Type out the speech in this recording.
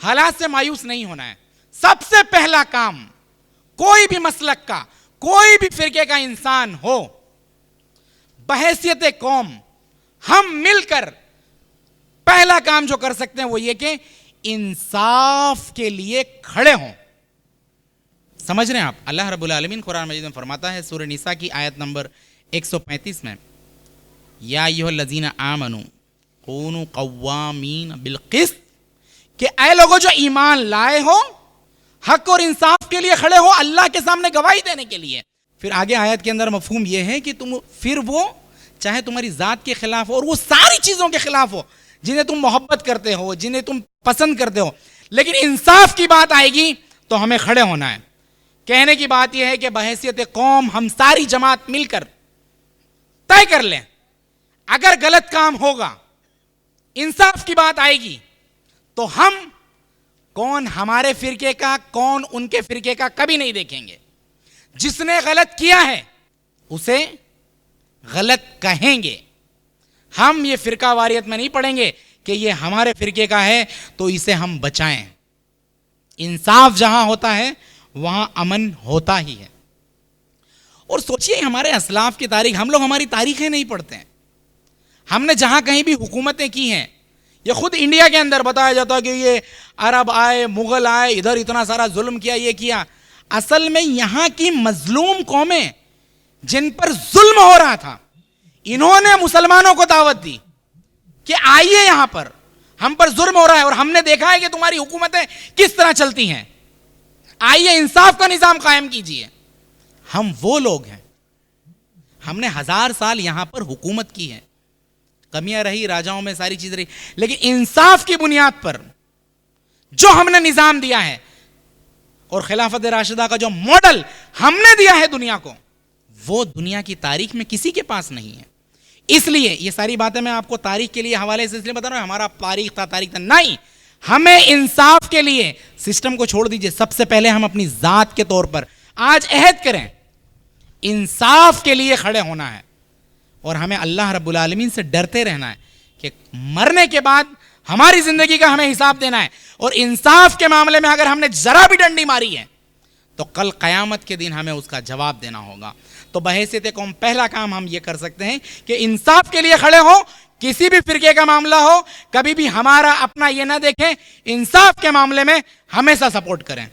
حالات سے مایوس نہیں ہونا ہے. سب سے پہلا کام کوئی بھی مسلک کا، کوئی بھی فرقے کا انسان ہو، بحیثیت قوم ہم مل کر پہلا کام جو کر سکتے ہیں وہ یہ کہ انصاف کے لیے کھڑے ہوں. سمجھ رہے ہیں آپ؟ اللہ رب العالمین قرآن مجید میں فرماتا ہے سورہ نساء کی آیت نمبر 135 میں، یا ایھا الذین آمنوا کونوا قوامین بالقسط، کہ اے لوگوں جو ایمان لائے ہو حق اور انصاف کے لیے کھڑے ہو، اللہ کے سامنے گواہی دینے کے لیے. پھر آگے آیت کے اندر مفہوم یہ ہے کہ تم پھر وہ چاہے تمہاری ذات کے خلاف ہو اور وہ ساری چیزوں کے خلاف ہو جنہیں تم محبت کرتے ہو، جنہیں تم پسند کرتے ہو، لیکن انصاف کی بات آئے گی تو ہمیں کھڑے ہونا ہے. کہنے کی بات یہ ہے کہ بحیثیت قوم ہم ساری جماعت مل کر طے کر لیں، اگر غلط کام ہوگا، انصاف کی بات آئے گی تو ہم کون ہمارے فرقے کا کون ان کے فرقے کا کبھی نہیں دیکھیں گے. جس نے غلط کیا ہے اسے غلط کہیں گے. ہم یہ فرقہ واریت میں نہیں پڑھیں گے کہ یہ ہمارے فرقے کا ہے تو اسے ہم بچائیں. انصاف جہاں ہوتا ہے وہاں امن ہوتا ہی ہے. اور سوچئے ہمارے اسلاف کی تاریخ، ہم لوگ ہماری تاریخیں نہیں پڑھتے ہیں. ہم نے جہاں کہیں بھی حکومتیں کی ہیں، یہ خود انڈیا کے اندر بتایا جاتا ہے کہ یہ عرب آئے، مغل آئے، ادھر اتنا سارا ظلم کیا، یہ کیا. اصل میں یہاں کی مظلوم قومیں جن پر ظلم ہو رہا تھا، انہوں نے مسلمانوں کو دعوت دی کہ آئیے یہاں پر، ہم پر ظلم ہو رہا ہے اور ہم نے دیکھا ہے کہ تمہاری حکومتیں کس طرح چلتی ہیں، آئیے انصاف کا نظام قائم کیجئے. ہم وہ لوگ ہیں، ہم نے 1000 سال یہاں پر حکومت کی ہے، کمیاں رہی، راجاؤں میں ساری چیز رہی، لیکن انصاف کی بنیاد پر جو ہم نے نظام دیا ہے اور خلافت راشدہ کا جو ماڈل ہم نے دیا ہے دنیا کو، وہ دنیا کی تاریخ میں کسی کے پاس نہیں ہے. اس لیے یہ ساری باتیں میں آپ کو تاریخ کے لیے حوالے سے اس لیے بتا رہا ہوں، ہمارا تاریخ تھا نہیں. ہمیں انصاف کے لیے سسٹم کو چھوڑ دیجئے، سب سے پہلے ہم اپنی ذات کے طور پر آج عہد کریں، انصاف کے لیے کھڑے ہونا ہے. اور ہمیں اللہ رب العالمین سے ڈرتے رہنا ہے کہ مرنے کے بعد ہماری زندگی کا ہمیں حساب دینا ہے، اور انصاف کے معاملے میں اگر ہم نے ذرا بھی ڈنڈی ماری ہے تو کل قیامت کے دن ہمیں اس کا جواب دینا ہوگا. تو بحیثیت قوم پہلا کام ہم یہ کر سکتے ہیں کہ انصاف کے لیے کھڑے ہوں، کسی بھی فرقے کا معاملہ ہو کبھی بھی ہمارا اپنا یہ نہ دیکھیں، انصاف کے معاملے میں ہمیشہ سپورٹ کریں.